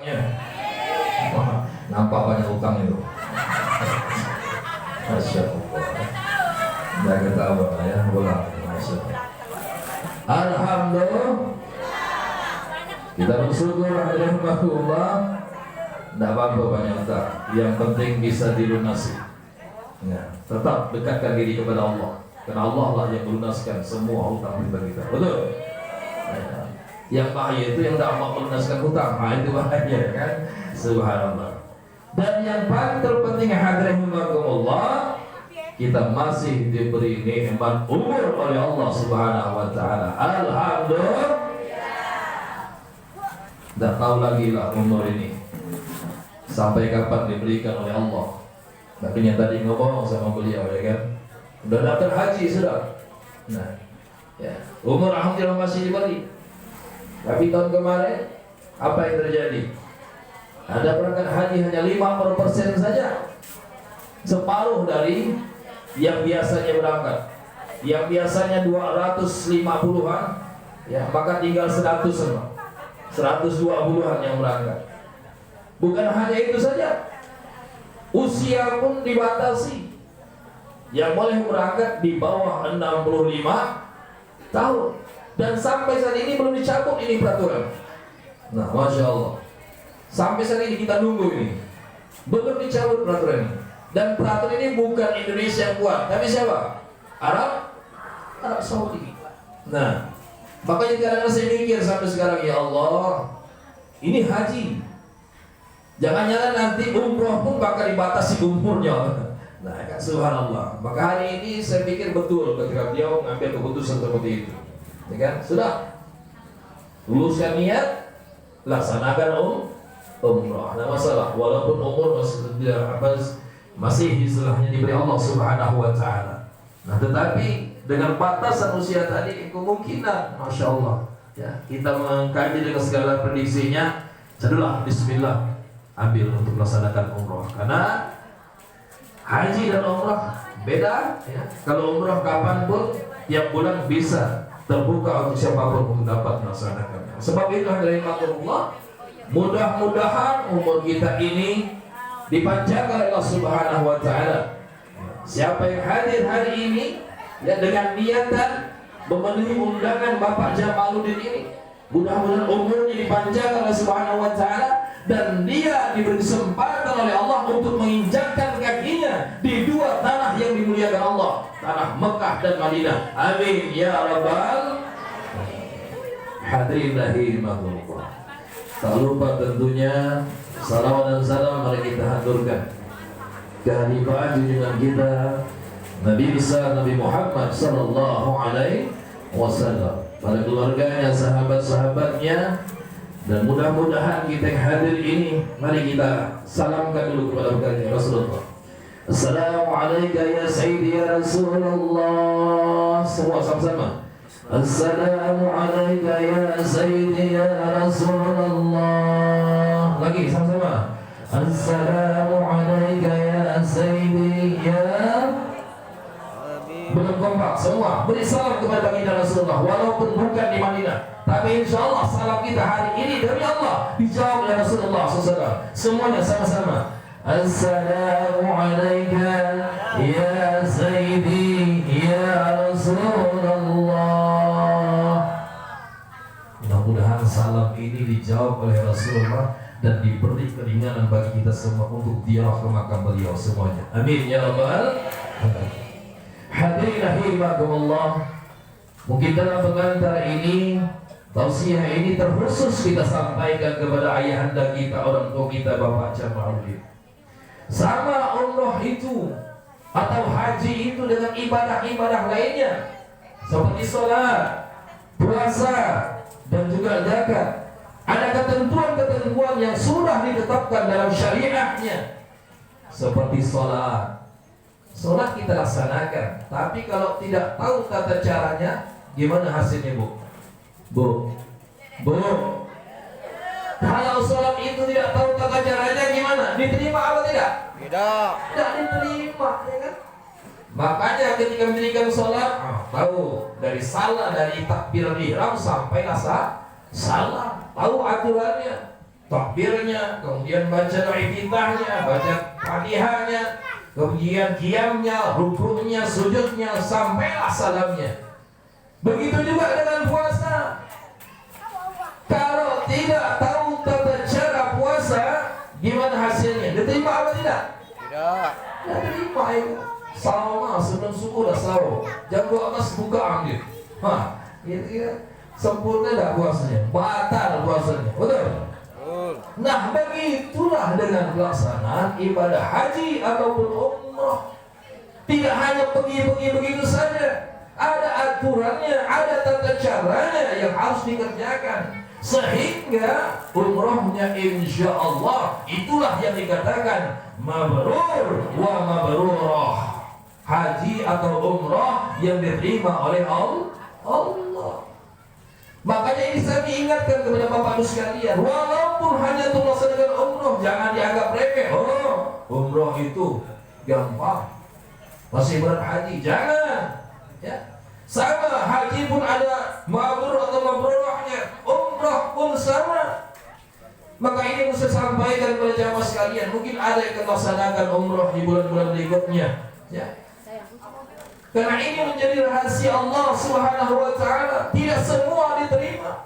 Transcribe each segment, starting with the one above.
Ya. Wah, nampak banyak utang itu. Masya Allah. Jangan ketawa ya, ulang. Masya Allah. Alhamdulillah. Kita bersyukur alhamdulillah. Tidak apa-apa banyak utang. Yang penting bisa dilunasi. Ya, tetap dekatkan diri kepada Allah. Karena Allah lah yang melunaskan semua hutang kita. Betul? Ya. Yang bahaya itu yang tidak mau melunaskan hutang. Nah, itu bahaya kan? Subhanallah. Dan yang paling terpenting hadirin Allah, kita masih diberi nikmat umur oleh Allah Subhanahu wa taala. Alhamdulillah. Tidak tahu lagi lah umur ini sampai kapan diberikan oleh Allah. Tapi yang tadi ngomong sama beliau ya kan, udah daftar haji sudah. Nah, ya umur alhamdulillah masih diberi. Tapi tahun kemarin apa yang terjadi? Ada berangkat haji hanya 5% saja, separuh dari yang biasanya berangkat. Yang biasanya 250-an, ya maka tinggal 120-an yang berangkat. Bukan hanya itu saja, usia pun dibatasi. Yang boleh berangkat di bawah 65 tahun. Dan sampai saat ini belum dicabut ini peraturan. Nah, Masya Allah. Sampai saat ini kita nunggu ini, belum dicabut peraturan ini. Dan peraturan ini bukan Indonesia yang buat, tapi siapa? Arab Saudi. Nah, makanya kadang-kadang saya mikir sampai sekarang, ya Allah, ini haji. Jangan-jangan nanti umroh pun bakal dibatasi umurnya. Nah, kan subhanallah. Maka hari ini saya pikir betul ketika beliau mengambil keputusan seperti itu. Ya kan? Sudah. Luluskan niat, laksanakan umroh. Ada masalah. Walaupun umur masih istilahnya diberi Allah Subhanahu wa taala. Nah, tetapi dengan batasan usia tadi kemungkinan Masya Allah, ya, kita mengkaji dengan segala prediksinya. Sadulah bismillah ambil untuk melaksanakan umroh, karena haji dan umroh beda ya. Kalau umroh kapanpun tiap bulan bisa terbuka untuk siapapun untuk dapat melaksanakannya. Sebab itu hadirin Allah, mudah-mudahan umur kita ini dipanjangkan oleh Allah Subhanahu wa taala. Siapa yang hadir hari ini ya dengan niatan memenuhi undangan Bapak Jamaluddin ini, mudah-mudahan umurnya dipanjangkan oleh Subhanahu wa taala dan dia diberi kesempatan oleh Allah untuk menginjakkan kakinya di dua tanah yang dimuliakan Allah, tanah Mekah dan Madinah. Amin ya rabbal hadirin rahimahullah. Tak lupa tentunya salawat dan salam mari kita haturkan kehadiran junjungan kita Nabi besar Nabi Muhammad sallallahu alaihi wasallam, pada keluarganya, sahabat-sahabatnya, dan mudah-mudahan kita yang hadir ini mari kita salamkan dulu kepada baginda Rasulullah. Assalamualaikum ya Sayyidi ya Rasulullah. Semua sama-sama. Assalamualaikum ya Sayyidi ya Rasulullah. Lagi sama-sama. Assalamualaikum ya Sayyidi ya. Belum kompak semua. Beri salam kepada baginda Rasulullah walaupun bukan di Madinah. Tapi insya Allah salam kita hari ini dari Allah dijawab oleh Rasulullah SAW. Semuanya sama-sama. Assalamualaikum ya Sayyidi ya Rasulullah. Mudah-mudahan salam ini dijawab oleh Rasulullah dan diberi keringanan bagi kita semua untuk ziarah ke makam beliau semuanya. Amin ya rabbal alamin. Hadirin rahimakumullah. Mungkin dalam pengantar ini, tausiah ini terkhusus kita sampaikan kepada ayahanda kita, orang tua kita, Bapak Jamaluddin. Sama umroh itu atau haji itu dengan ibadah-ibadah lainnya seperti sholat, puasa, dan juga zakat. Ada ketentuan-ketentuan yang sudah ditetapkan dalam syariahnya. Seperti sholat. Sholat kita laksanakan, tapi kalau tidak tahu tata caranya, gimana hasilnya Bu? Kalau sholat itu tidak tahu tata caranya gimana? Diterima apa tidak? Tidak. Tidak diterima, ya kan? Makanya ketika mendirikan sholat, tahu dari salah, dari takbir ihram sampai salah, tahu aturannya. takbirnya, kemudian baca doa-ifitahnya, baca fatihahnya, kemudian qiyamnya, rukuknya, sujudnya, sampailah salamnya. Begitu juga dengan puasa. Kalau tidak tahu tata cara puasa, gimana hasilnya? Diterima apa tidak? Tidak. Tidak terima itu. Sama sebelum subuh dah sahur. Jam 12 buka ambil. Kira-kira sempurna dah puasanya, batal puasanya. Betul? Nah, begitulah dengan pelaksanaan ibadah haji ataupun umrah. Tidak hanya pergi-pergi begitu saja. Ada aturannya, ada tata caranya yang harus dikerjakan. Sehingga umrahnya insya Allah itulah yang dikatakan mabrur wa mabrurah. Haji atau umrah yang diterima oleh Allah. Makanya ini saya ingatkan kepada Bapak Ibu sekalian, walaupun hanya untuk melaksanakan umrah, jangan dianggap remeh. Umrah itu gampang, masih berat haji, jangan. Ya, sama haji pun ada mabrur atau mabrurahnya, umrah pun sama. Maka ini mesti sampaikan kepada jamaah sekalian. Mungkin ada yang akan melaksanakan umrah di bulan-bulan berikutnya. Ya. Karena ini menjadi rahasia Allah Subhanahu wa taala, tidak semua diterima.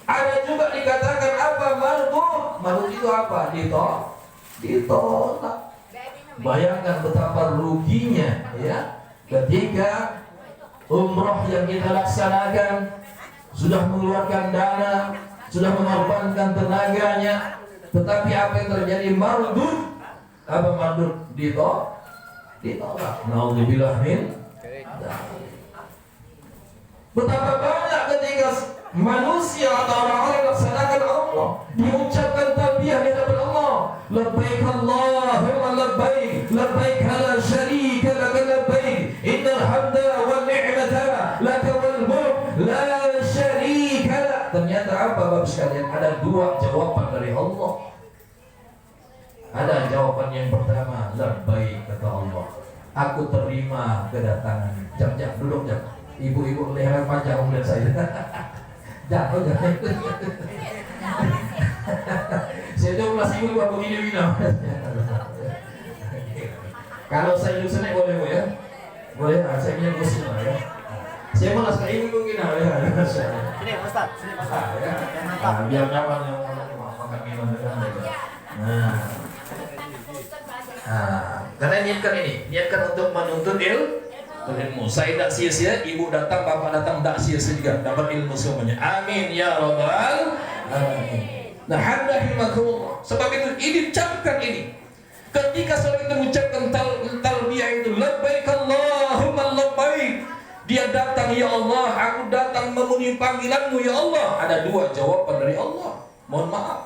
Ada juga dikatakan apa? Mardud. Mardud itu apa? Ditolak. Bayangkan betapa ruginya ya ketika umrah yang kita laksanakan sudah mengeluarkan dana, sudah mengorbankan tenaganya, tetapi apa yang terjadi? Mardud. Apa mardud? Ditolak. Naudzubillah min. Betapa banyak ketika manusia atau orang-orang melaksanakan umrah, diucapkan talbiyah di hadapan Allah, labbaik Allahumma labbaik, labbaik la syarika lak labbaik, innal hamda wan ni'mata lak wal mulk la syarika lak. Ternyata apa Bapak sekalian? Ada dua jawaban dari Allah. Ada jawaban yang pertama, labbaik kata Allah, aku terima kedatangan. Jam duduk jam. Ibu-ibu leher panjang melihat saya. Jatuh. Saya itu belas ibu baru begini. Kalau saya duduk sana boleh Bu ya? Boleh, saya punya kursi ya. Saya malas ke ibu mungkin ya. Sini Ustaz, sini Ustaz. Biar nyaman yang makan minum dengan. Karena niatkan untuk menuntut ilmu. Saya tidak sia-sia, ibu datang, bapak datang, tidak sia-sia juga dapat ilmu semuanya. Amin ya rabbal alamin. Nah, hadirin, sebab itu diucapkan ini. Ketika seorang itu mengucapkan talbiyah itu, labbaik Allahumma labbaik, dia datang, ya Allah, aku datang memenuhi panggilanmu ya Allah. Ada dua jawaban dari Allah. Mohon maaf.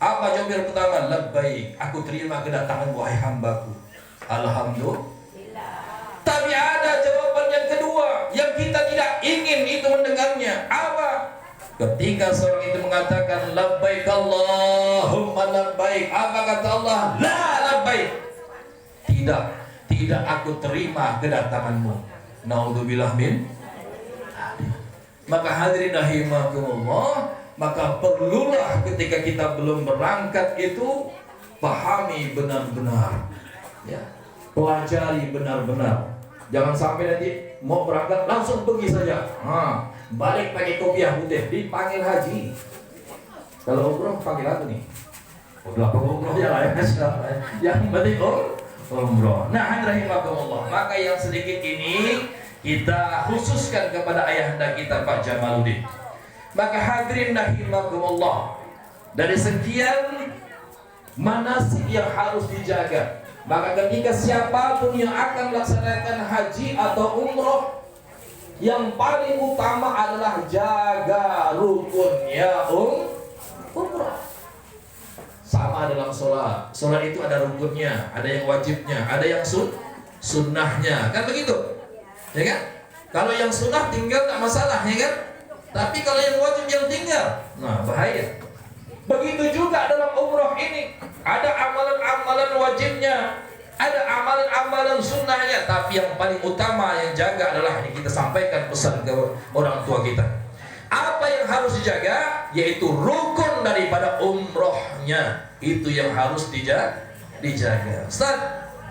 Apa jawaban pertama? Labbaik, aku terima kedatangan wahai hambaku. Alhamdulillah. Tapi ada jawaban yang kedua yang kita tidak ingin itu mendengarnya. Apa? Ketika seorang itu mengatakan labbaik Allahumma labbaik, apa kata Allah? La labbaik. Tidak aku terima kedatanganmu. Naudzubillah min. Maka hadirin rahimakumullah, maka perlulah ketika kita belum berangkat itu pahami benar-benar, ya, pelajari benar-benar. Jangan sampai nanti mau berangkat langsung pergi saja. Balik pakai kopiah putih, dipanggil haji. Kalau umroh panggil aku nih. Udah apa umroh ya lah ya. Yang penting umroh. Nah, hadirin rahimakumullah, maka yang sedikit ini kita khususkan kepada ayahanda kita Pak Jamaluddin. Maka hadirin rahimakumullah, dari sekian manasik yang harus dijaga, maka ketika siapapun yang akan melaksanakan haji atau umroh, yang paling utama adalah jaga rukunnya umroh. Sama dalam sholat. Sholat itu ada rukunnya, ada yang wajibnya, ada yang sunnahnya, kan begitu? Ya kan? Kalau yang sunnah tinggal tak masalah, ya kan? Tapi kalau yang wajib yang tinggal, nah bahaya. Begitu juga dalam umroh ini, ada amalan-amalan wajibnya, ada amalan-amalan sunnahnya, tapi yang paling utama yang jaga adalah ini kita sampaikan pesan ke orang tua kita. Apa yang harus dijaga? Yaitu rukun daripada umrohnya. Itu yang harus dijaga. Ustaz,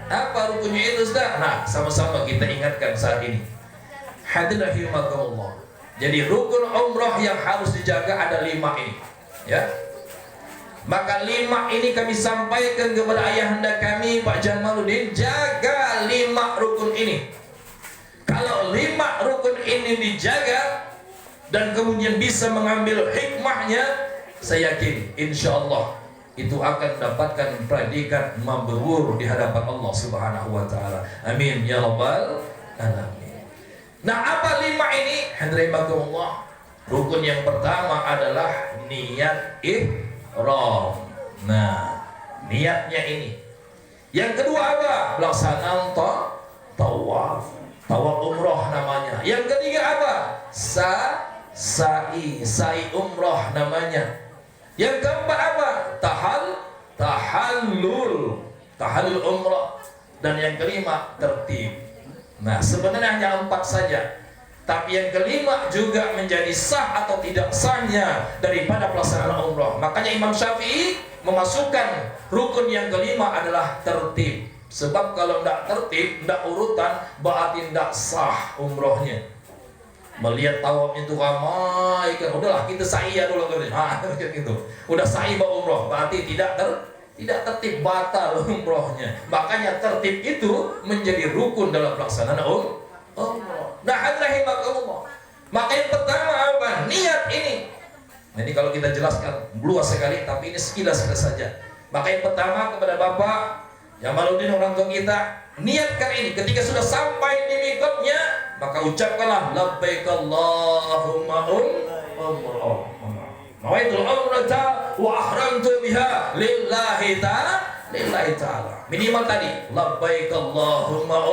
apa rukunnya itu Ustaz? Nah, sama-sama kita ingatkan saat ini. Hadirin rahimakumullah. Jadi rukun umroh yang harus dijaga ada 5 ini, ya. Maka 5 ini kami sampaikan kepada ayahanda kami Pak Jamaluddin, jaga 5 rukun ini. Kalau 5 rukun ini dijaga dan kemudian bisa mengambil hikmahnya, saya yakin insya Allah itu akan mendapatkan predikat mabrur di hadapan Allah Subhanahu wa taala. Amin ya rabbal alamin. Nah, apa 5 ini? Hadratullah. Rukun yang pertama adalah niat ihram. Nah, niatnya ini. Yang kedua apa? Pelaksanaan tawaf. Tawaf umroh namanya. Yang ketiga apa? Sa'i umroh namanya. Yang keempat apa? Tahallul umrah. Dan yang kelima tertib. Nah, sebenarnya hanya 4 saja, tapi yang kelima juga menjadi sah atau tidak sahnya daripada pelaksanaan umrah. Makanya Imam Syafi'i memasukkan rukun yang kelima adalah tertib. Sebab kalau tidak tertib, tidak urutan, berarti tidak sah umrohnya. Melihat tawafnya itu ramai kan, udahlah kita sa'i ya dulu gitu. Udah sa'i bawa umroh, berarti tidak tertib, batal umrohnya. Makanya tertib itu menjadi rukun dalam pelaksanaan umroh. Nah, hadirin Allah. Maka yang pertama apa? Niat ini. Jadi kalau kita jelaskan luas sekali, tapi ini sekilas saja. Maka yang pertama kepada Bapak Jamaluddin, orang tua kita, niatkan ini. Ketika sudah sampai di miqatnya, maka ucapkanlah labbaik Allahumma umrah. Nawaitul umrata wa ahramtu biha lillahi ta'ala. Minimal tadi labbaik Allahumma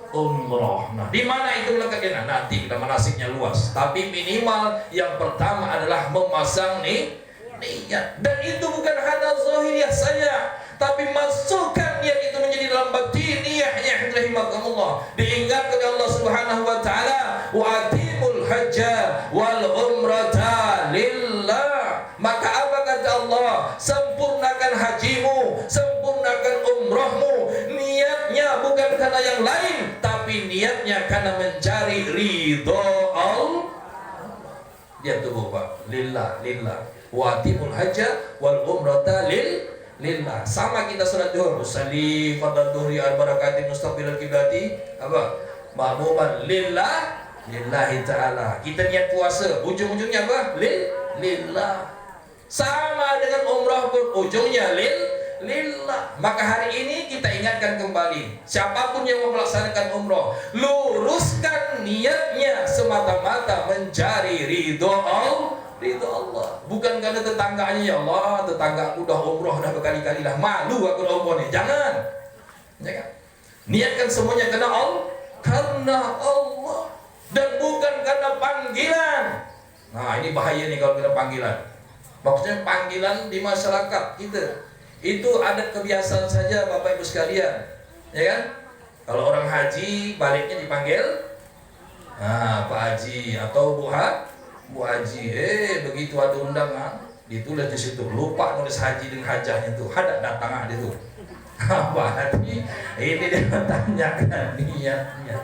umrah. Nah, di mana itu melekatnya? Nah, nanti kita manasiknya luas. Tapi minimal yang pertama adalah memasang niat. Dan itu bukan hanya zahiriyah saja, tapi masukkan niat itu menjadi dalam batiniyahnya. Rahimakumullah. Diingatkan oleh Allah Subhanahu wa taala, wa atimul hajja wal umrata lillah. Maka apa kata Allah? Sempurnakan hajimu, sempurnakan umrahmu. Niatnya bukan karena yang lain, tapi niatnya karena mencari ridho Allah. Dia tuh Bapak, lillah. Wa atimul hajja wal umrata lillah. Sama kita salat zuhur, usalli fardhu dhuhri al-barakatin mustaqbilal qiblati apa? Ma'muman lillahi ta'ala. Kita niat puasa, ujung-ujungnya apa? Lillah. Sama dengan umrah pun ujungnya lillah. Maka hari ini kita ingatkan kembali, siapapun yang mau melaksanakan umrah, luruskan niatnya semata-mata mencari ridho Allah, bukan karena tetangganya. Ya Allah, tetangga udah umroh dah berkali-kali dah, malu aku udah umroh nih. Jangan. Niatkan semuanya karena Allah, dan bukan karena panggilan. Nah, ini bahaya nih kalau kita panggilan. Maksudnya panggilan di masyarakat kita itu ada kebiasaan saja, Bapak Ibu sekalian, ya kan? Kalau orang haji baliknya dipanggil Pak Haji atau Bu Haji. Begitu ada undangan ditulis di situ, lupa nulis haji dengan hajahnya tuh, ada datang ada itu. Berarti ini dia tanyakan niatnya.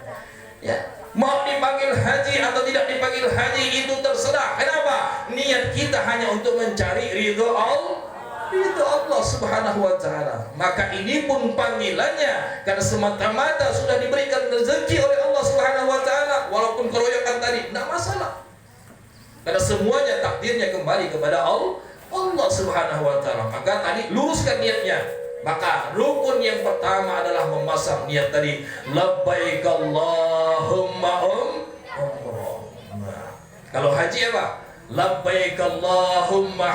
Ya, mau dipanggil haji atau tidak dipanggil haji itu terserah. Kenapa? Niat kita hanya untuk mencari ridho Allah Subhanahu wa taala. Maka ini pun panggilannya karena semata-mata sudah diberikan rezeki oleh Allah Subhanahu wa taala, walaupun keroyokan tadi tidak masalah. Karena semuanya takdirnya kembali kepada Allah Subhanahu wa taala. Maka tadi luruskan niatnya. Maka rukun yang pertama adalah memasang niat tadi, labbaik Allahumma umrah. Kalau haji apa? Labbaik Allahumma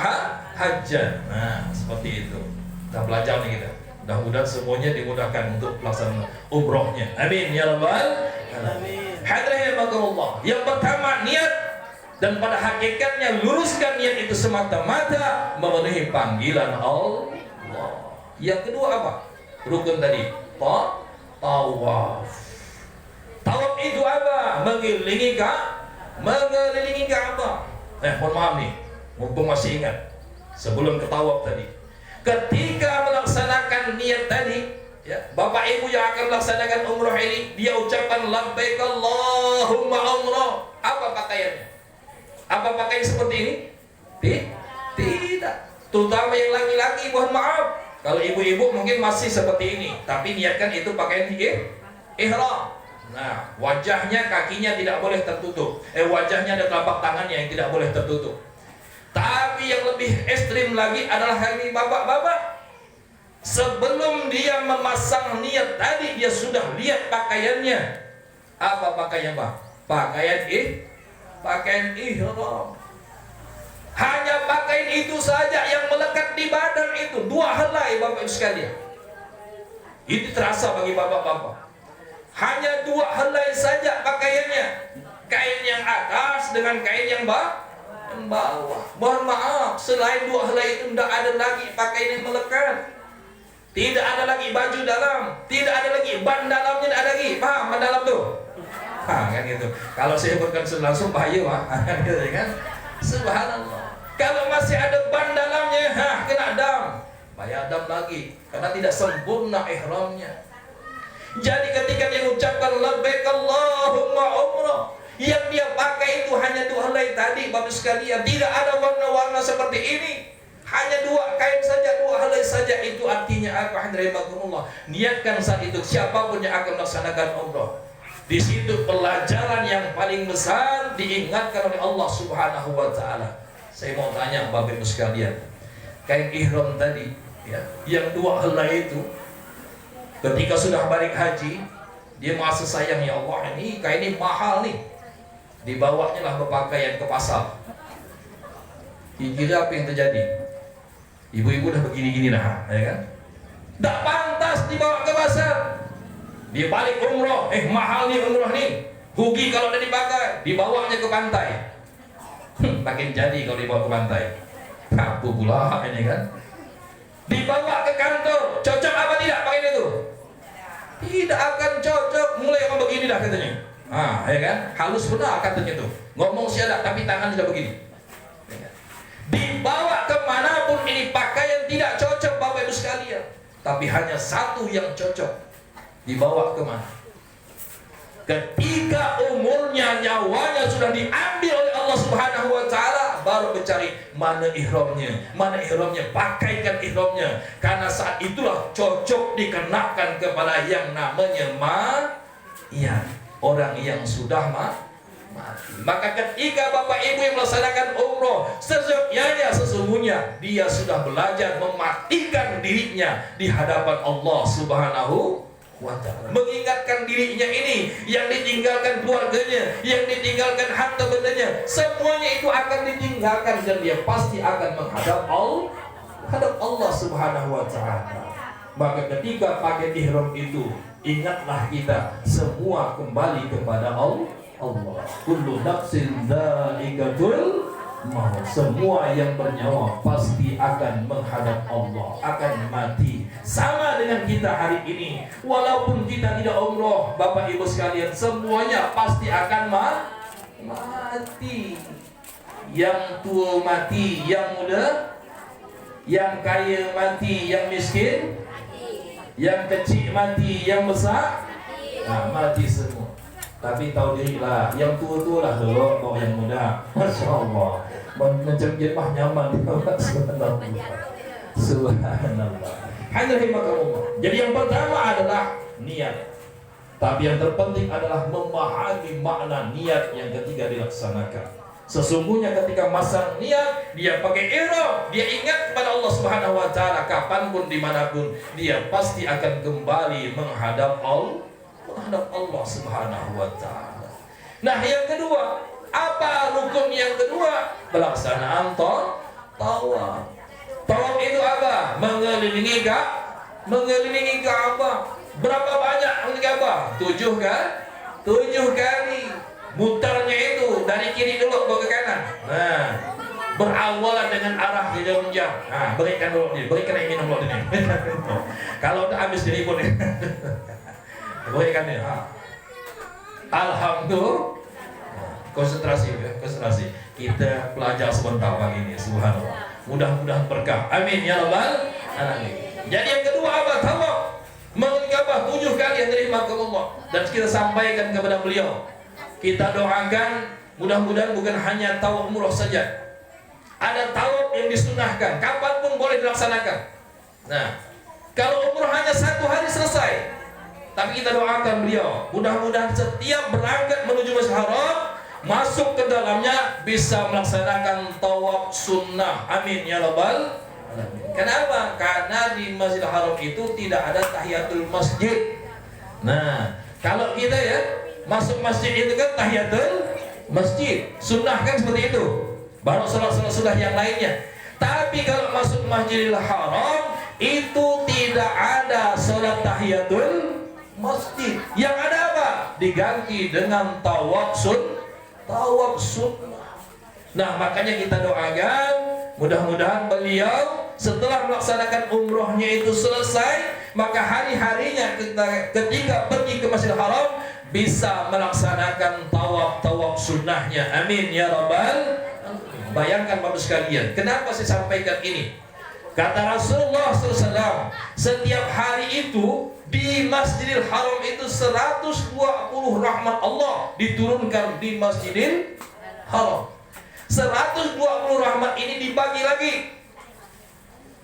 hajjan. Nah, seperti itu. Kita belajar nih kita. Mudah-mudahan semuanya dimudahkan untuk pelaksanaan umrohnya. Amin ya rabbal alamin. Hadirin Allah. Yang pertama niat, dan pada hakikatnya luruskan niat itu semata-mata memenuhi panggilan Allah. Yang kedua apa? Rukun tadi, tawaf. Tawaf itu apa? Mengelilingi Ka'bah. Mohon maaf nih, mumpung masih ingat. sebelum ke tawaf tadi. Ketika melaksanakan niat tadi, ya, Bapak Ibu yang akan melaksanakan umroh ini, dia ucapkan labbaik Allahumma umroh. Apa pakaiannya? Apa pakaian seperti ini? Tidak. Terutama yang laki-laki, mohon maaf. Kalau ibu-ibu mungkin masih seperti ini, tapi niatkan itu pakaian ihram. Nah, wajahnya, kakinya tidak boleh tertutup. Wajahnya dan telapak tangannya yang tidak boleh tertutup. Tapi yang lebih ekstrim lagi adalah hari bapak-bapak. Sebelum dia memasang niat tadi, dia sudah lihat pakaiannya. Apa pakaiannya, Pak? Pakaian ihram. Hanya pakaian itu saja yang melekat di badan itu, 2 helai Bapak Ibu sekalian. Ini terasa bagi bapak-bapak. Hanya 2 helai saja pakaiannya. Kain yang atas dengan kain yang bawah. Mohon maaf, selain 2 helai itu tidak ada lagi pakaian yang melekat. Tidak ada lagi baju dalam, tidak ada lagi ban dalamnya, tidak ada lagi. Paham ban dalam tuh? Kan gitu. Kalau saya sebutkan langsung bahaya, kan gitu kan? Subhanallah. Kalau masih ada ban dalamnya, kena dam. Bayar dam lagi karena tidak sempurna ihramnya. Jadi ketika dia ucapkan labbaik Allahumma umrah, yang dia pakai itu hanya 2 helai tadi, Bapak sekalian. Tidak ada warna-warna seperti ini. Hanya 2 kain saja, 2 helai saja. Itu artinya apa? Alhamdulillah. Niatkan saat itu siapapun yang akan melaksanakan umrah. Di situ pelajaran yang paling besar diingatkan oleh Allah Subhanahu wa taala. Saya mau tanya Bapak Ibu sekalian, kain ihram tadi, ya, yang 2 helai itu, ketika sudah balik haji, dia merasa sayang, ya Allah, ini kain ini mahal nih. Dibawanya lah berpakaian ke pasar. Kira apa yang terjadi? Ibu-ibu udah begini-gini dah, ya kan? Tak pantas dibawa ke pasar. Dia balik umroh, mahal nih umroh nih. Rugi kalau udah dipakai, dibawanya ke pantai. Makin jadi kalau dibawa ke pantai. Apa pula ini kan? Dibawa ke kantor, cocok apa tidak pakai itu? Tidak akan cocok, mulai yang begini dah katanya. Ya kan? Halus benar katanya tuh. Ngomong siadak tapi tangan sudah begini. Dibawa kemanapun ini pakaian tidak cocok Bapak Ibu sekalian. Tapi hanya satu yang cocok. Dibawa kemana? Ketika umurnya, nyawanya sudah diambil oleh Allah Subhanahu wa taala, baru mencari mana ihramnya, pakaikan ihramnya, karena saat itulah cocok dikenakan kepada yang namanya orang yang sudah mati. Maka ketika Bapak Ibu yang melaksanakan umroh, sesungguhnya dia sudah belajar mematikan dirinya di hadapan Allah Subhanahu wa ta'ala. Mengingatkan dirinya ini, yang ditinggalkan keluarganya, yang ditinggalkan harta bendanya, semuanya itu akan ditinggalkan dan dia pasti akan menghadap Allah Subhanahu wa ta'ala. Maka ketika pakai ihram itu, ingatlah kita semua kembali kepada Allah. Kullu nafsin dha'iqatul maut. Semua yang bernyawa pasti akan menghadap Allah, akan mati. Sama dengan kita hari ini, walaupun kita tidak umroh, Bapak Ibu sekalian, semuanya pasti akan mati. Yang tua mati, yang muda, yang kaya mati, yang miskin, yang kecil mati, yang besar, mati semua. Tapi tahu diri lah, yang tua-tua lah dulu, kok yang muda. Masya Allah, mencengkit mah nyaman. Subhanallah. Jadi yang pertama adalah niat. Tapi yang terpenting adalah memahami makna niat yang ketiga dilaksanakan. Sesungguhnya ketika masang niat, dia pakai ihram, dia ingat kepada Allah Subhanahu wa taala, kapanpun dimanapun dia pasti akan kembali menghadap Allah Subhanahu wa taala. Nah, yang kedua, apa rukun yang kedua? Pelaksanaan tawaf. Tawaf itu apa? Mengelilingi Ka'bah. Berapa banyak mengelilingi Ka'bah? 7 kan? 7 kali. Mutarnya itu dari kiri dulu ke kanan. Nah, berawalan dengan arah jarum jam. Berikan dulu ini, berikan yang minum dulu ini. Kalau udah habis diribut nih. Berikan nih. Alhamdulillah. Konsentrasi. Kita belajar sebentar pagi ini. Subhanallah. Mudah-mudahan berkah. Amin ya rabbal alamin. Jadi yang kedua apa? Tawaf. Mengapa 7 kali yang rahimakumullah. Dan kita sampaikan kepada beliau. Kita doakan mudah-mudahan bukan hanya tawaf umroh saja. Ada tawaf yang disunahkan, kapanpun boleh dilaksanakan. Nah, kalau umroh hanya 1 hari selesai. Tapi kita doakan beliau, mudah-mudahan setiap berangkat menuju Masjidil Haram, masuk ke dalamnya bisa melaksanakan tawaf sunnah. Amin ya rabbal alamin. Kenapa? Karena di Masjidil Haram itu tidak ada tahiyatul masjid. Nah, kalau kita ya masuk masjid itu kan tahiyatul masjid, sunnah kan seperti itu. Baru salat-salat sunnah yang lainnya. Tapi kalau masuk Masjidil Haram itu tidak ada salat tahiyatul masjid. Yang ada apa? Diganti dengan tawaf sunnah. Nah, makanya kita doakan mudah-mudahan beliau setelah melaksanakan umrohnya itu selesai, maka hari-harinya ketika pergi ke Masjidil Haram bisa melaksanakan tawaf sunnahnya. Amin ya rabbal. Bayangkan Bapak sekalian, kenapa saya sampaikan ini? Kata Rasulullah SAW, setiap hari itu di Masjidil Haram itu 120 rahmat Allah diturunkan di Masjidil Haram. 120 rahmat ini dibagi lagi.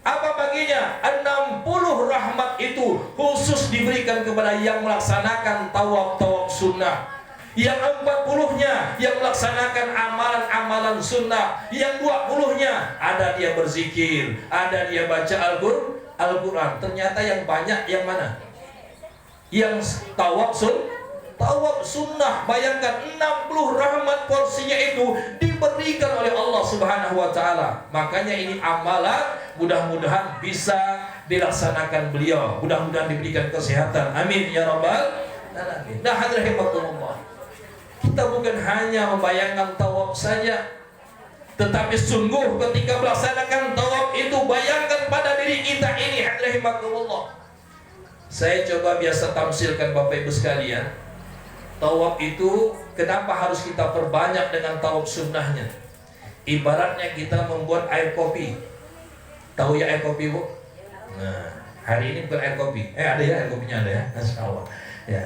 Apa baginya? 60 rahmat itu khusus diberikan kepada yang melaksanakan tawaf sunnah. Yang 40-nya yang melaksanakan amalan-amalan sunnah. Yang 20-nya ada dia berzikir, ada dia baca Al-Quran. Ternyata yang banyak yang mana? Yang tawaf sunnah. Bayangkan 60 rahmat porsinya itu diberikan oleh Allah Subhanahu wa taala. Makanya ini amalan mudah-mudahan bisa dilaksanakan beliau. Mudah-mudahan diberikan kesehatan. Amin ya rabbal alamin. Nah, hadirin rahimakumullah. Kita bukan hanya membayangkan tawaf saja, tetapi sungguh ketika melaksanakan tawaf itu bayangkan pada diri kita ini. Hadirin rahimakumullah. Saya coba biasa tamsilkan Bapak Ibu sekalian. Tawaf itu kenapa harus kita perbanyak dengan tawaf sunnahnya? Ibaratnya kita membuat air kopi. Tahu ya air kopi, Bu? Nah, hari ini bukan air kopi. Ada ya air kopinya, ada ya. Masya Allah. Ya.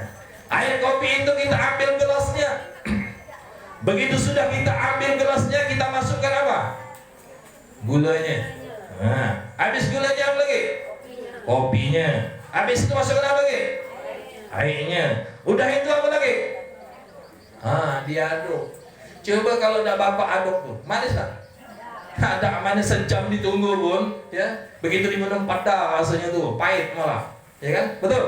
Air kopi itu kita ambil gelasnya. Begitu sudah kita ambil gelasnya, kita masukkan apa? Gulanya. Nah, habis gulanya apa lagi? Kopinya. Habis itu masukkan apa lagi? Airnya. Udah itu apa lagi? Diaduk. Coba kalau udah Bapak aduk tuh, manis tak? Ada manis sejam ditunggu pun, ya. Begitu diminum pada rasanya tuh pahit malah, ya kan? Betul?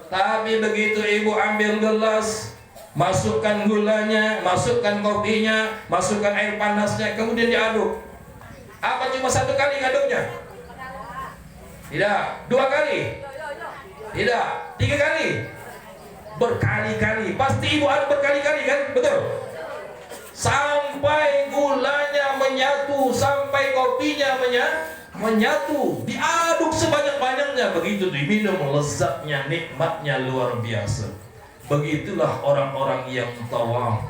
Tapi begitu ibu ambil gelas, masukkan gulanya, masukkan kopinya, masukkan air panasnya, kemudian diaduk. Apa cuma 1 kali ngaduknya? Tidak. 2 kali? Tidak. 3 kali? Berkali-kali. Pasti ibu aduk berkali-kali kan? Betul? Sampai gulanya menyatu, sampai kopinya menyatu, diaduk sebanyak-banyaknya. Begitu diminum, lezatnya, nikmatnya luar biasa. Begitulah orang-orang yang tawaf.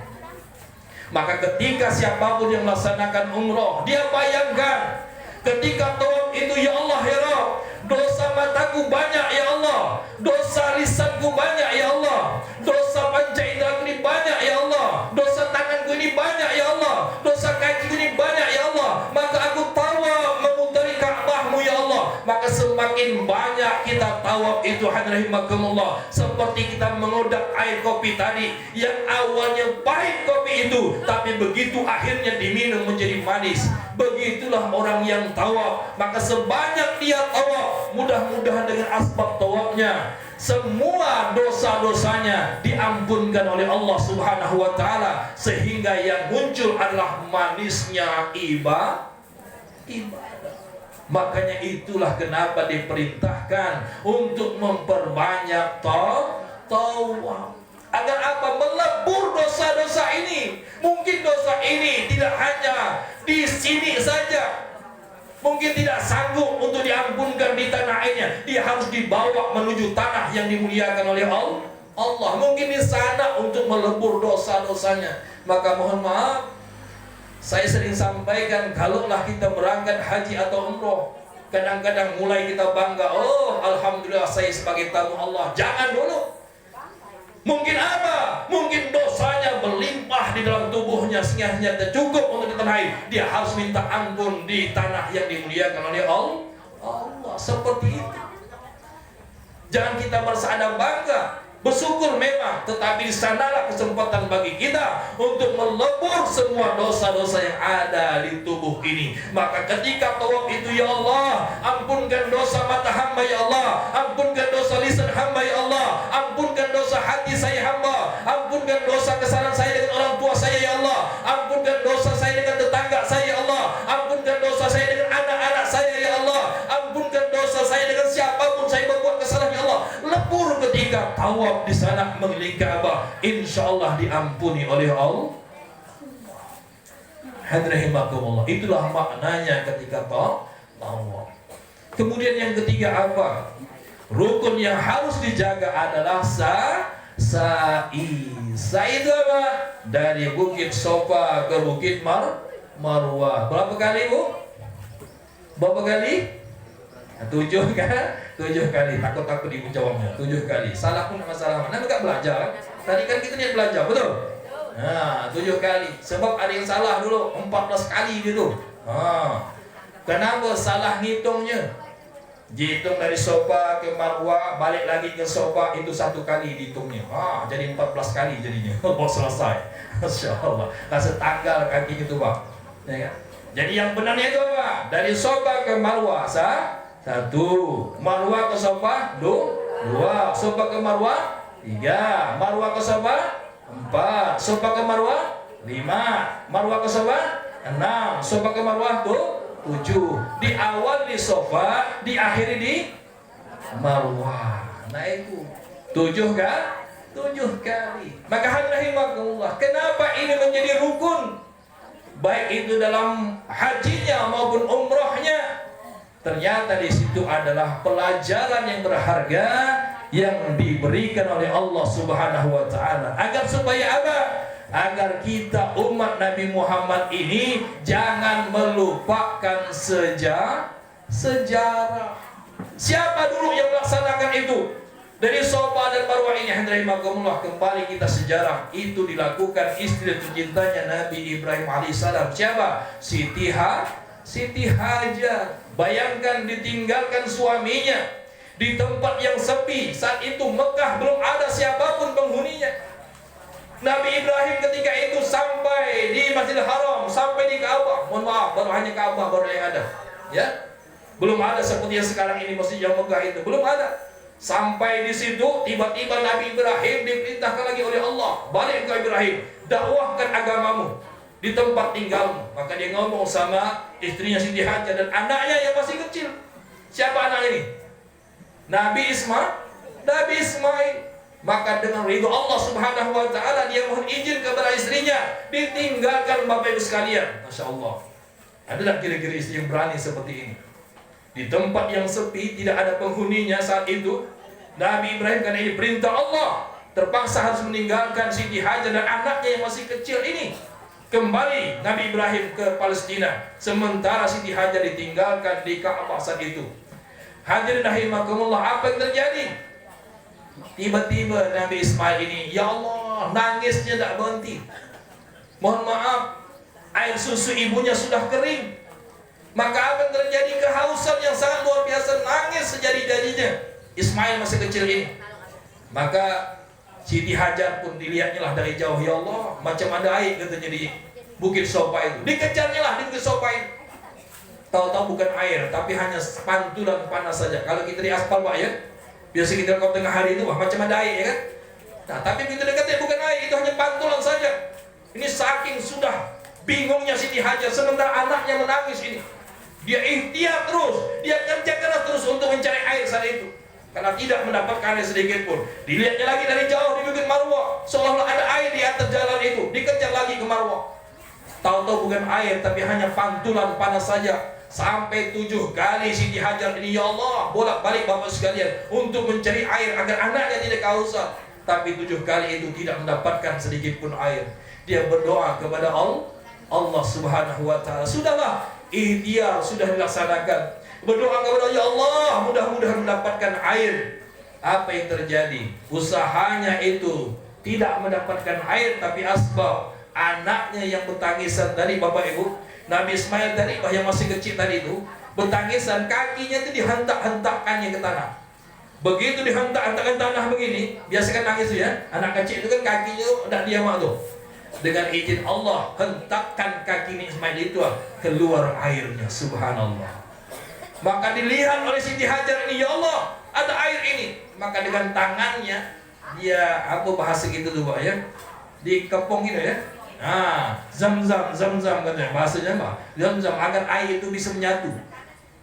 Maka ketika siapapun yang melaksanakan umroh, dia bayangkan ketika tawaf itu, ya Allah ya Rabb, dosa mataku banyak ya Allah, dosa lisanku banyak ya Allah, dosa panca inderaku ini banyak ya Allah, dosa tanganku ini banyak ya Allah, dosa kakiku ini banyak ya Allah. Maka aku tawaf memutari Ka'bahmu ya Allah. Maka semakin banyak kita tawaf itu, hadirin rahimakumullah, seperti kita mengodak air kopi tadi, yang awalnya pahit kopi itu, tapi begitu akhirnya diminum menjadi manis. Begitulah orang yang tawaf. Maka sebanyak dia tawaf, mudah-mudahan dengan asbab tawafnya semua dosa-dosanya diampunkan oleh Allah Subhanahu wa taala, sehingga yang muncul adalah manisnya ibadah. Makanya itulah kenapa diperintahkan untuk memperbanyak tawaf. Agar apa? Melebur dosa-dosa ini. Mungkin dosa ini tidak hanya di sini saja, mungkin tidak sanggup untuk diampunkan di tanah airnya, dia harus dibawa menuju tanah yang dimuliakan oleh Allah. Mungkin di sana untuk melebur dosa-dosanya. Maka mohon maaf, Saya sering sampaikan, kalaulah kita berangkat haji atau umroh, kadang-kadang mulai kita bangga, oh alhamdulillah saya sebagai tamu Allah. Jangan dulu. Mungkin apa? Mungkin dosanya berlimpah di dalam tubuhnya sehingga hanya cukup untuk ditenai. Dia harus minta ampun di tanah yang dimuliakan oleh Allah. Seperti itu. Jangan kita merasa ada bangga. Bersyukur memang, tetapi di sanalah kesempatan bagi kita untuk melebur semua dosa-dosa yang ada di tubuh ini. Maka ketika tawaf itu, ya Allah, ampunkan dosa mata hamba ya Allah, ampunkan dosa lisan hamba ya Allah, ampunkan dosa hati saya hamba, ampunkan dosa kesalahan saya dengan orang tua saya ya Allah, ampunkan dosa saya dengan tetangga saya ya Allah, ampunkan dosa saya dengan anak-anak saya ya Allah, ampunkan dosa saya dengan siapapun saya berbuat kesalahan ya Allah. Lebur ketika tawaf di sana mengelilingi Ka'bah, insyaallah diampuni oleh Allah. Hadrahimakumullah. Itulah maknanya ketika tawaf. Kemudian yang ketiga apa? Rukun yang harus dijaga adalah sa'i. Sa'i itu apa? Dari Bukit Sofa ke Bukit Marwah. Berapa kali, Bu? Berapa kali? 7 kan? 7 kali. Takut ibu jawabnya. 7 kali. Salah pun masalah. Mana enggak belajar? Tadi kan kita niat belajar, betul? Nah, 7 kali. Sebab ada yang salah dulu, 14 kali dulu. Kenapa salah ngitungnya? Dihitung dari Sofa ke Marwah, balik lagi ke Sofa, itu 1 kali dihitungnya. Jadi 14 kali jadinya. Oh, selesai. Masyaallah. Kasih tanggal kakinya itu, Pak. Ya kan? Jadi yang benarnya itu apa? Dari Sofa ke Marwah, 1, Marwah ke Sofa 2, Sofa ke Marwah 3, Marwah ke Sofa 4, Sofa ke Marwah 5, Marwah ke Sofa 6, Sofa ke Marwah 7. Di awal di Sofa, diakhiri di Marwah. Nah itu 7 kan? 7 kali. Maka hadrahimakumullah, kenapa ini menjadi rukun? Baik itu dalam hajinya maupun umrohnya. Ternyata di situ adalah pelajaran yang berharga yang diberikan oleh Allah Subhanahu wa taala. Agar supaya apa? Agar kita umat Nabi Muhammad ini jangan melupakan sejarah. Siapa dulu yang melaksanakan itu? Dari Sofa dan Marwah ini, hadrahimakumullah, kembali kita sejarah. Itu dilakukan istri tercintanya Nabi Ibrahim alaihissalam. Siapa? Siti Hajar. Bayangkan ditinggalkan suaminya di tempat yang sepi. Saat itu Mekah belum ada siapapun penghuninya. Nabi Ibrahim ketika itu sampai di Masjidil Haram, sampai di Ka'bah. Mohon maaf, baru hanya Ka'bah baru yang ada. Ya, belum ada seperti yang sekarang ini masjid yang megah itu, belum ada. Sampai di situ tiba-tiba Nabi Ibrahim diperintahkan lagi oleh Allah, balik ke Ibrahim, dakwahkan agamamu di tempat tinggalmu. Maka dia ngomong sama istrinya Siti Hajar dan anaknya yang masih kecil. Siapa anak ini? Nabi Ismail. Maka dengan ridho Allah Subhanahu wa taala dia mohon izin kepada istrinya, ditinggalkan Bapak Ibu sekalian. Masya Allah. Adalah kira-kira istri yang berani seperti ini. Di tempat yang sepi, tidak ada penghuninya saat itu, Nabi Ibrahim karena ini perintah Allah, terpaksa harus meninggalkan Siti Hajar dan anaknya yang masih kecil ini. Kembali Nabi Ibrahim ke Palestina, sementara Siti Hajar ditinggalkan di Ka'bah saat itu. Hadirin rahimakumullah, apa yang terjadi? Tiba-tiba Nabi Ismail ini, ya Allah, nangisnya tak berhenti. Mohon maaf, air susu ibunya sudah kering. Maka apa yang terjadi? Kehausan yang sangat luar biasa, nangis sejadi-jadinya. Ismail masih kecil ini. Maka Siti Hajar pun dilihatnya lah dari jauh, ya Allah, macam ada air katanya di Bukit Sofa itu. Dikejarnya lah di Bukit Sofa itu. Tahu-tahu bukan air, tapi hanya pantulan panas saja. Kalau kita di aspal, Pak, ya, biasa kita kalau tengah hari itu, wah, macam ada air, ya kan? Nah, tapi begitu dekatnya bukan air, itu hanya pantulan saja. Ini saking sudah bingungnya Siti Hajar, sementara anaknya menangis ini. Dia ikhtiar terus, dia kerja keras terus untuk mencari air saat itu. Karena tidak mendapatkan air sedikit pun. Dilihatnya lagi dari jauh di Bukit Marwah, seolah-olah ada air di atas jalan itu. Dikejar lagi ke Marwah. Tahu-tahu bukan air, tapi hanya pantulan panas saja. Sampai 7 kali Siti Hajar ini, ya Allah, bolak-balik Bapak sekalian untuk mencari air agar anaknya tidak kehausan. Tapi 7 kali itu tidak mendapatkan sedikit pun air. Dia berdoa kepada Allah. Allah Subhanahu wa taala. Sudahlah, ikhtiar sudah dilaksanakan. Berdoa kepada ya Allah, mudah-mudahan mendapatkan air. Apa yang terjadi? Usahanya itu tidak mendapatkan air, tapi asbab anaknya yang bertangisan tadi, Bapak Ibu, Nabi Ismail tadi yang masih kecil tadi itu bertangisan, kakinya itu dihentak-hentakkannya ke tanah. Begitu dihentak-hentakkan tanah begini, biasa kan nangis ya, anak kecil itu kan kakinya udah diam tuh. Dengan izin Allah, hentakkan kaki Ismail itu, keluar airnya, subhanallah. Maka dilihat oleh Siti Hajar ini, ya Allah, ada air ini. Maka dengan tangannya dia, apa bahasa gitu tuh Pak ya, dikepung gitu ya. Nah, zam-zam katanya bahasanya Pak. Zam-zam, agar air itu bisa menyatu.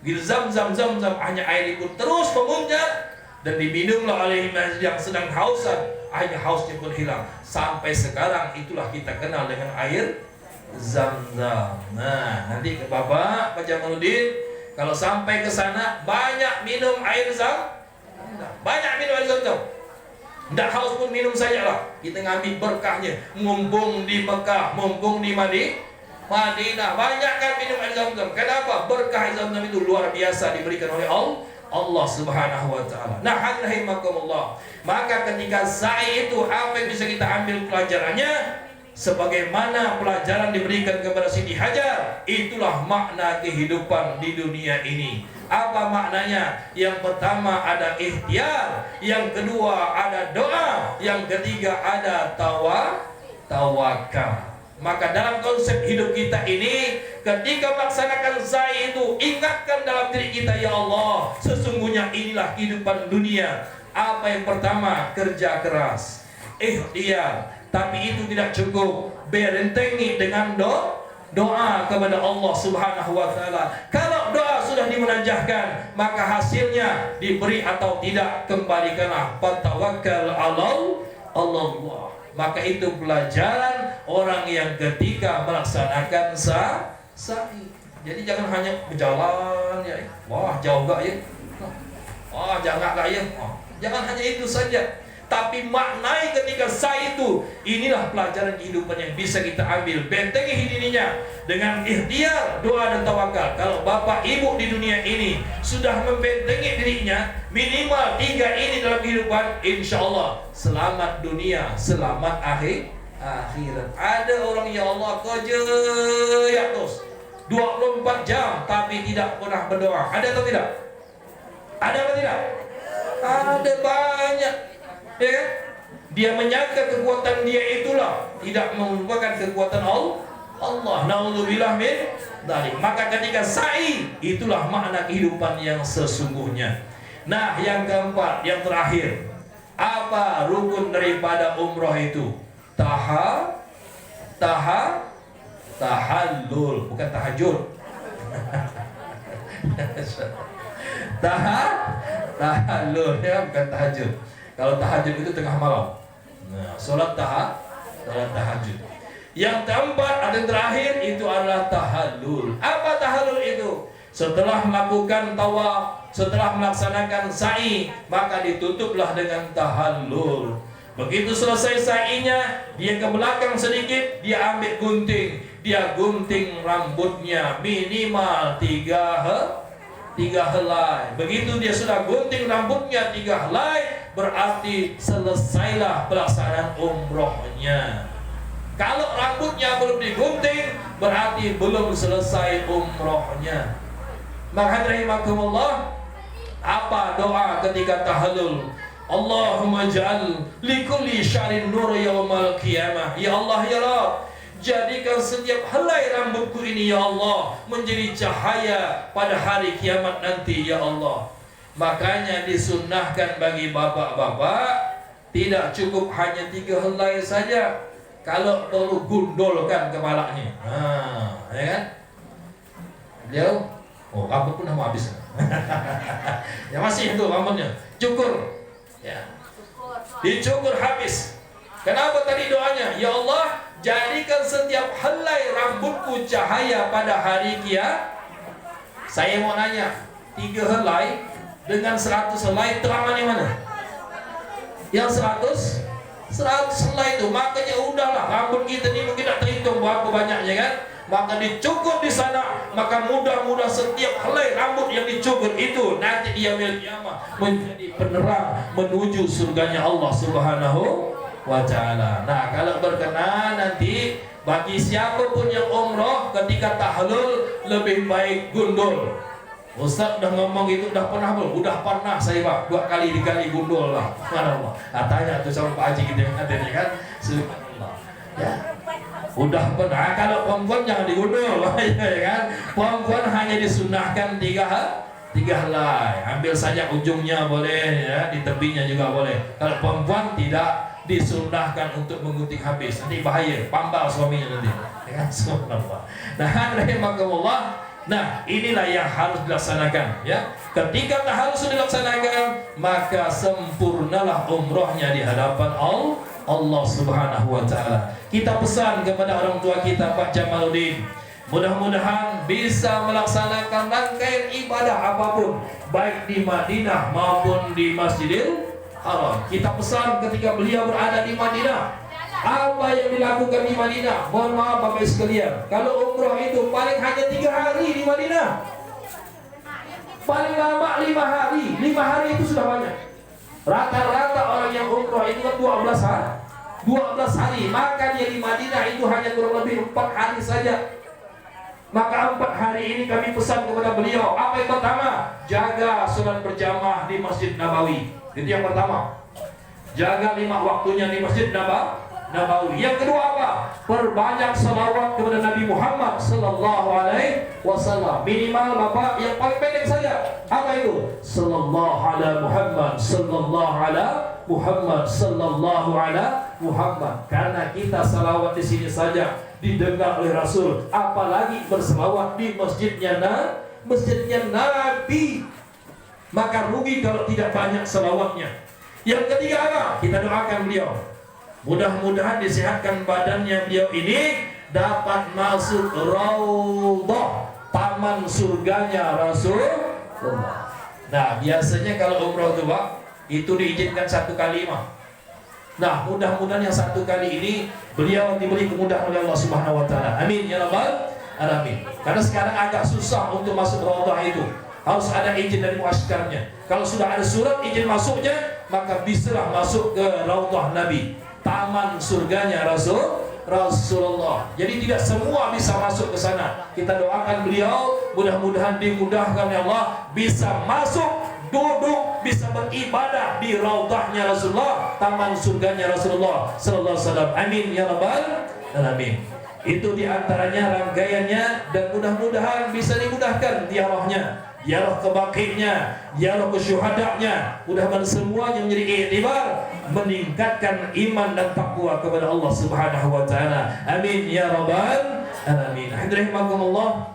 Gitu, zam-zam hanya air itu terus memuncak dan diminumlah oleh yang sedang hausan. Akhirnya hausnya pun hilang. Sampai sekarang itulah kita kenal dengan air zam-zam. Nah, nanti ke Bapak Pak Jamaluddin, kalau sampai ke sana banyak minum air zam-zam. Banyak minum air zam-zam. Tidak haus pun minum saja lah. Kita ngambil berkahnya. Mumpung di Mekah, mumpung di Madinah, banyak kan minum air zam-zam. Kenapa? Berkah air zam-zam itu luar biasa diberikan oleh Allah Subhanahu wa taala. Nah, rahimakumullah. Maka ketika sa'i itu apa yang bisa kita ambil pelajarannya? Sebagaimana pelajaran diberikan kepada Siti Hajar, itulah makna kehidupan di dunia ini. Apa maknanya? Yang pertama ada ikhtiar, yang kedua ada doa, yang ketiga ada tawakal. Maka dalam konsep hidup kita ini, ketika melaksanakan sa'i itu, ingatkan dalam diri kita, ya Allah, sesungguhnya inilah kehidupan dunia. Apa yang pertama? Kerja keras, ikhtiar. Tapi itu tidak cukup. Berentengi dengan doa kepada Allah Subhanahu wa taala. Kalau doa sudah dimunajahkan, maka hasilnya diberi atau tidak, kembalikanlah tawakkal Allah. Maka itu pelajaran orang yang ketika melaksanakan sa'i. Jadi jangan hanya berjalan ya. Wah, jauh gak ya? Wah, jangan gak ya? Jangan hanya itu saja. Tapi maknai ketika sa'i itu, inilah pelajaran kehidupan yang bisa kita ambil. Bentengi dirinya dengan ikhtiar, doa dan tawakal. Kalau bapak ibu di dunia ini sudah membentengi dirinya minimal 3 ini dalam kehidupan, insya Allah selamat dunia, selamat akhirat. Ada orang ya Allah kerja ya terus 24 jam tapi tidak pernah berdoa. Ada atau tidak? Ada atau tidak? Ada banyak. Ya kan? Dia menyangka kekuatan dia itulah, tidak merupakan kekuatan Allah. Naudzubillah min dzalik. Maka ketika sa'i, itulah makna kehidupan yang sesungguhnya. Nah, yang keempat, yang terakhir, apa rukun daripada umroh itu? Tahallul, bukan tahajud. Tahallul ya, bukan tahajud. Kalau tahajud itu tengah malam. Nah, sholat tahajud. Yang keempat atau yang terakhir itu adalah tahallul. Apa tahallul itu? Setelah melakukan tawaf, setelah melaksanakan sa'i, maka ditutuplah dengan tahallul. Begitu selesai sa'inya, dia ke belakang sedikit, dia ambil gunting, dia gunting rambutnya minimal 3 helai. Begitu dia sudah gunting rambutnya 3 helai, berarti selesailah pelaksanaan umrohnya. Kalau rambutnya belum digunting, berarti belum selesai umrohnya. Maka rahimakumullah, apa doa ketika tahallul? Allahumma ja'al likulli sya'rin nur yaumal qiyamah. Ya Allah ya Rabb, jadikan setiap helai rambutku ini ya Allah menjadi cahaya pada hari kiamat nanti ya Allah. Makanya disunnahkan bagi bapak-bapak tidak cukup hanya 3 helai saja. Kalau perlu gundulkan kepalanya. Nah, ya kan? Beliau, rambut pun mau habis. Ya masih itu rambutnya. Cukur. Ya. Dicukur habis. Kenapa tadi doanya? Ya Allah, jadikan setiap helai rambutku cahaya pada hari kiamat. Saya mau nanya, 3 helai dengan 100 helai teraman yang mana? Yang 100 Setelah itu makanya udahlah, rambut kita ini mungkin tak terhitung berapa banyaknya kan, maka dicukur di sana. Maka mudah-mudahan setiap helai rambut yang dicukur itu nanti dia kiamat menjadi penerang menuju surganya Allah Subhanahu wa ta'ala. Nah, kalau berkenan nanti bagi siapapun yang umroh ketika tahlul lebih baik gundul. Ustaz udah ngomong itu, udah pernah belum? Udah pernah saya Pak, 2 kali 3 kali gundul lah. Subhanallah. Nah, tanya tuh sama Pak Haji gitu katanya kan. Subhanallah. Ya. Udah pernah. Kalau perempuan jangan digundul, ya kan? Perempuan hanya disunahkan 3 helai. Ambil saja ujungnya boleh, ya, di tepinya juga boleh. Kalau perempuan tidak disunahkan untuk menggunting habis, nanti bahaya, pambal suaminya nanti. Ya kan? Subhanallah. Nah, rahimakumullah. Nah, inilah yang harus dilaksanakan, ya. Ketika harus dilaksanakan, maka sempurnalah umrohnya di hadapan Allah Subhanahu wa ta'ala. Kita pesan kepada orang tua kita Pak Jamaluddin, mudah-mudahan bisa melaksanakan rangkaian ibadah apapun, baik di Madinah maupun di Masjidil Haram. Kita pesan ketika beliau berada di Madinah, apa yang dilakukan di Madinah, mohon maaf Bapak sekalian, kalau umroh itu paling hanya 3 hari di Madinah, paling lama 5 hari. 5 hari itu sudah banyak. Rata-rata orang yang umroh itu kan 12 hari, maka dia di Madinah itu hanya kurang lebih 4 hari saja. Maka 4 hari ini kami pesan kepada beliau, apa yang pertama? Jaga salat berjamaah di Masjid Nabawi. Itu yang pertama. Jaga 5 waktunya di Masjid Nabawi. Yang kedua apa? Perbanyak salawat kepada Nabi Muhammad sallallahu alaihi wasallam. Minimal Bapak yang paling pendek saja. Apa itu? Sallallahu ala Muhammad, sallallahu ala Muhammad, sallallahu ala Muhammad. Karena kita salawat di sini saja didengar oleh Rasul, apalagi berselawat di masjidnya Nabi. Maka rugi kalau tidak banyak salawatnya. Yang ketiga apa? Kita doakan beliau, mudah-mudahan disehatkan badannya beliau ini, dapat masuk raudhah, taman surganya Rasulullah. Nah, biasanya kalau umroh itu Pak, itu diizinkan 1 kali mah. Nah, mudah-mudahan yang 1 kali ini beliau diberi kemudahan oleh Allah Subhanahu wa ta'ala. Amin ya rabbal alamin. Karena sekarang agak susah untuk masuk raudhah itu. Harus ada izin dari muaskarnya. Kalau sudah ada surat izin masuknya, maka bisalah masuk ke raudhah Nabi, taman surganya Rasulullah. Jadi tidak semua bisa masuk ke sana. Kita doakan beliau, mudah-mudahan dimudahkan ya Allah, bisa masuk, duduk, bisa beribadah di raudhahnya Rasulullah, taman surganya Rasulullah sallallahu alaihi wasallam. Amin ya rabbal alamin. Itu diantaranya rangkaiannya, dan mudah-mudahan bisa dimudahkan ziarahnya, ziarah ke baqi-nya, ziarah ke syuhadanya. Mudah-mudahan semua yang menjadi iktibar meningkatkan iman dan takwa kepada Allah Subhanahu wa ta'ala. Amin ya rabbal alamin. Alhamdulillah,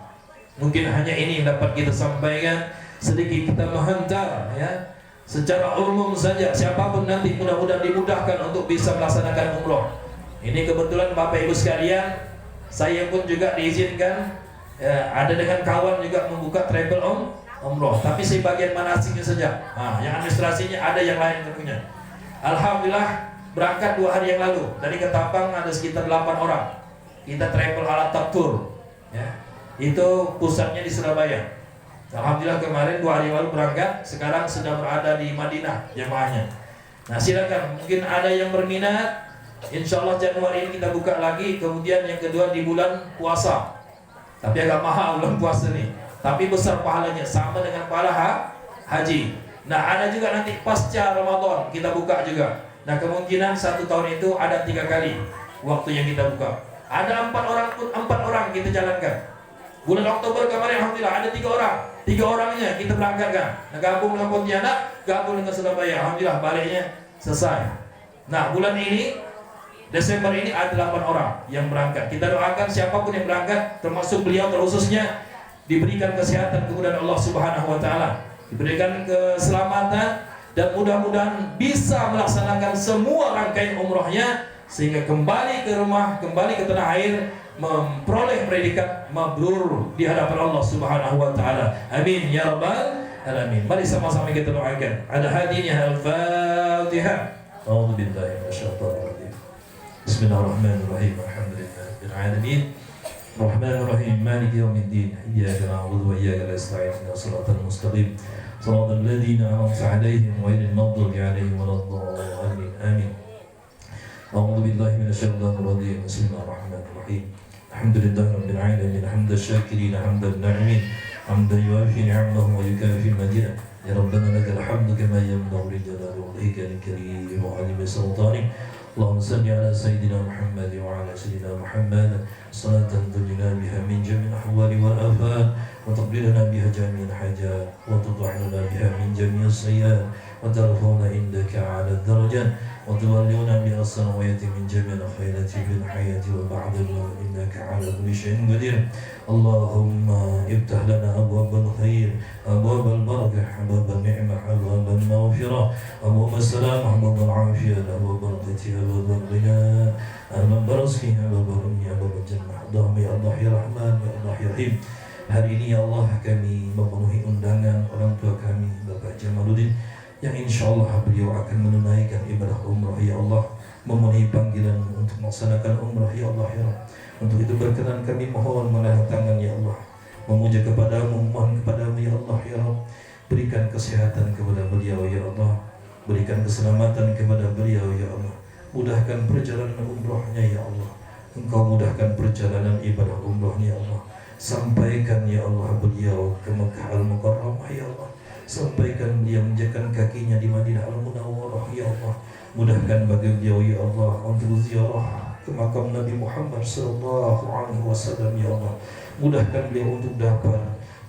mungkin hanya ini yang dapat kita sampaikan. Sedikit kita menghantar, ya, secara umum saja, siapapun nanti mudah-mudahan dimudahkan untuk bisa melaksanakan umroh. Ini kebetulan Bapak Ibu sekalian, saya pun juga diizinkan, ya, ada dengan kawan juga membuka travel umroh, tapi saya bagian manasiknya saja. Nah, yang administrasinya ada yang lain tentunya. Alhamdulillah, berangkat 2 hari yang lalu dari Ketapang ada sekitar 8 orang. Kita travel ala tour, ya. Itu pusatnya di Surabaya. Alhamdulillah kemarin 2 hari yang lalu berangkat, sekarang sedang berada di Madinah jemaahnya. Nah, silakan, mungkin ada yang berminat. Insya Allah Januari ini kita buka lagi. Kemudian yang kedua di bulan puasa, tapi agak mahal bulan puasa nih, tapi besar pahalanya, sama dengan pahala haji. Nah, ada juga nanti pasca Ramadan kita buka juga. Nah, kemungkinan 1 tahun itu ada 3 kali waktu yang kita buka. Ada 4 orang kita jalankan. Bulan Oktober kemarin alhamdulillah ada 3 orang. 3 orangnya kita berangkatkan. Nah, gabung dengan Pontianak, gabung dengan Surabaya. Alhamdulillah baliknya selesai. Nah, bulan ini Desember ini ada 8 orang yang berangkat. Kita doakan siapapun yang berangkat, termasuk beliau khususnya, diberikan kesehatan kemudahan Allah Subhanahu wa ta'ala, diberikan keselamatan, dan mudah-mudahan bisa melaksanakan semua rangkaian umrohnya sehingga kembali ke rumah, kembali ke tanah air, memperoleh predikat mabrur di hadapan Allah Subhanahu wa ta'ala. Amin ya rabbal alamin. Mari sama-sama kita doakan. Ada hadinya al-Fatihah. A'udzu billahi minasyaitonir rajim. Bismillahirrahmanirrahim. Alhamdulillahirabbil alamin. Rahmanirrahim. Maliki yaumiddin. Iyyaka na'budu wa iyyaka nasta'in. Ihdinas siratal mustaqim. Shiratal ladzina an'amta 'alaihim ghairil maghdubi 'alaihim waladdallin. Amin. A'udzu billahi minasyaitonir rajim. Bismillahirrahmanirrahim. Alhamdulillahirabbil alamin. Hamdan syakirin, hamdan na'imin. Hamdan yuwafi ni'amahu wa yukafi mazidah. Ya Rabbana lakal hamdu kama yanbaghi li jalali wajhika al-karim wa 'azimi sultanik. Allahumma salli ala sayyidina Muhammad wa ala sayyidina Muhammad salatan tunjina biha min jami'il ahwali wal afat wa taqbilana biha jami'il hajat wa tudahhilana biha min jami'is sayyi'at wa tarfa'una indaka 'ala ad-darajat wa tuwallina bi as-salawati min jami'il khairati fil hayati wa ba'da al-maut innaka 'ala kulli shay'in qadir. Allahumma iftah lana abwabal khair, abwabal barakah, abwabal ni'mah, abwabal maghfirah, abwabal salamah, abwabal afiyah, abwabal barakati, abwabal ghina, abwabal rizki, abwabal dunya, abwabal jannah. Allahumma ya Allah ya Rahman ya Allah ya Rahim. Hari ini ya Allah kami memenuhi undangan orang tua kami Bapak Jamaluddin yang insya Allah beliau akan menunaikan ibadah umrah ya Allah, memenuhi panggilan untuk melaksanakan umrah ya Allah ya Rabb. Untuk itu berkenan kami mohon mengangkat tangan ya Allah, memuja kepadamu, mohon kepadamu ya Allah ya Rabb. Berikan kesehatan kepada beliau ya Allah, berikan keselamatan kepada beliau ya Allah. Mudahkan perjalanan umrahnya ya Allah. Engkau mudahkan perjalanan ibadah umrahnya ya Allah. Sampaikan ya Allah beliau ke Makkah Al-Mukarramah ya Allah. Sampaikan beliau menjakan kakinya di Madinah Al-Munawwarah ya Allah. Mudahkan bagi beliau ya Allah untuk ziarah ke makam Nabi Muhammad sallallahu alaihi wasallam ya Allah. Mudahkan beliau untuk dapat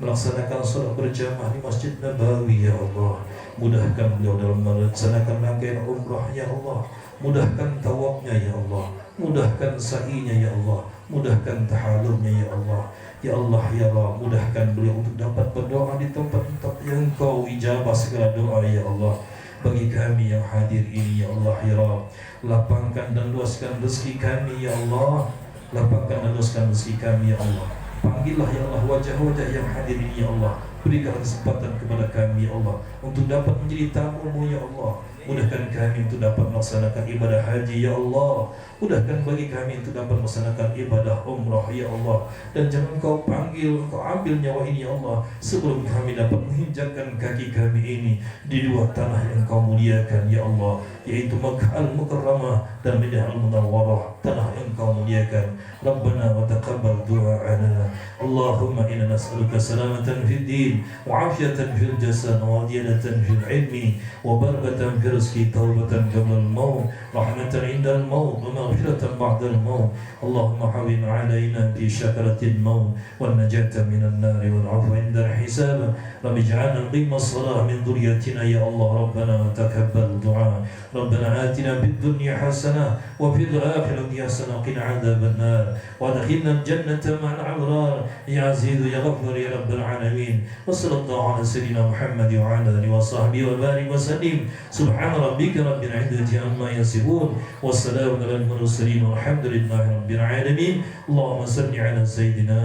melaksanakan salat berjamaah di Masjid Nabawi ya Allah. Mudahkan beliau dalam melaksanakan rangkaian umrah ya Allah. Mudahkan tawafnya ya Allah. Mudahkan sa'inya ya Allah. Mudahkan tahallulnya ya Allah. Ya Allah ya Allah, mudahkan beliau untuk dapat berdoa di tempat-tempat yang Kau ijabah segala doa ya Allah. Bagi kami yang hadir ini ya Allah ya Rabb, lapangkan dan luaskan rezeki kami ya Allah. Lapangkan dan luaskan rezeki kami ya Allah. Panggillah ya Allah wajah-wajah yang hadir ini ya Allah. Berikan kesempatan kepada kami ya Allah untuk dapat menjadi tamu-Mu ya Allah. Mudahkan kami untuk dapat melaksanakan ibadah haji ya Allah. Mudahkan bagi kami untuk dapat melaksanakan ibadah umrah ya Allah. Dan jangan Kau panggil, Kau ambil nyawa ini ya Allah sebelum kami dapat menginjakkan kaki kami ini di dua tanah yang Kau muliakan ya Allah, yaitu Makkah Al-Mukarramah dan Madinah Al-Munawwarah, tanah yang Kau muliakan. Rabbana wa taqabbal du'a'ana. Allahumma inna nas'aluka salamatan fid din wa 'afiyatan fil jasad wa ziyadatan fil ilmi wa barakatan fil rizqi, taubatan qabla al-maut, rahmatan 'inda al-maut wa maghfiratan ba'da al-maut. Allahumma hawwin 'alaina fi syakaratil maut wan najata minan nar wal 'afwa 'inda al-hisab. Rabbi ij'alna qimma as-salah min dhurriyyatina ya Allah. Rabbana wa taqabbal du'a. Rabbana atina fid dunya hasanah wa fil akhirati hasanah wa qina 'adzaban nar wa adkhilna al-jannata ma'al abrar ya aziz ya ghaffar ya rabbal alamin. Wa sallallahu ala sayyidina Muhammad wa ala alihi wa sahbihi wa barik wa sallim. Subhana rabbika rabbil izzati amma yasifun wa salamun alal mursalin walhamdulillahi rabbil alamin. Allahumma salli ala sayyidina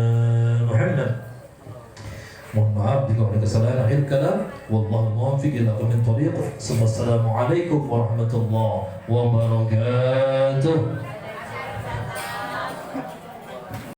Muhammad. Mohon maaf jika ada kesalahan akhir kalam. Wallahu muwaffiq ila aqwamit thariq. Assalamualaikum warahmatullahi wabarakatuh.